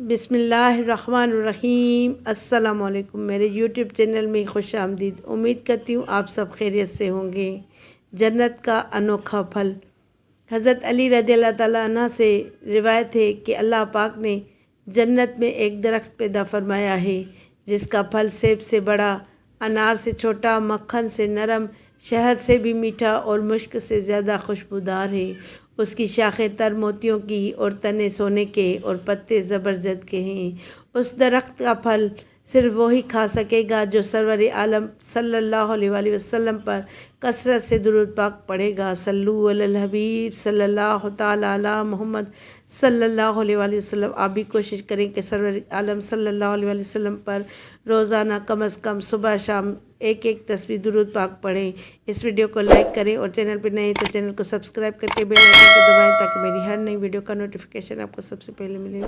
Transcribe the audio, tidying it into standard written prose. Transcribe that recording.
بسم اللہ الرحمن الرحیم۔ السلام علیکم، میرے یوٹیوب چینل میں خوش آمدید۔ امید کرتی ہوں آپ سب خیریت سے ہوں گے۔ جنت کا انوکھا پھل۔ حضرت علی رضی اللہ تعالیٰ عنہ سے روایت ہے کہ اللہ پاک نے جنت میں ایک درخت پیدا فرمایا ہے جس کا پھل سیب سے بڑا، انار سے چھوٹا، مکھن سے نرم، شہد سے بھی میٹھا اور مشک سے زیادہ خوشبودار ہے۔ اس کی شاخیں تر موتیوں کی اور تنے سونے کے اور پتے زبرجد کے ہیں۔ اس درخت کا پھل صرف وہی کھا سکے گا جو سرور عالم صلی اللہ علیہ وآلہ وسلم پر کثرت سے درود پاک پڑھے گا۔ صلو علی الحبیب صلی اللہ تعالیٰ علی محمد صلی اللہ علیہ وآلہ وسلم۔ آپ بھی کوشش کریں کہ سرور عالم صلی اللہ علیہ وآلہ وسلم پر روزانہ کم از کم صبح شام ایک تسبیح درود پاک پڑھیں۔ اس ویڈیو کو لائک کریں اور چینل پہ نئے تو چینل کو سبسکرائب کر کے بیل آئیکن کو دبائیں تاکہ میری ہر نئی ویڈیو کا نوٹیفیکیشن آپ کو سب سے پہلے ملے۔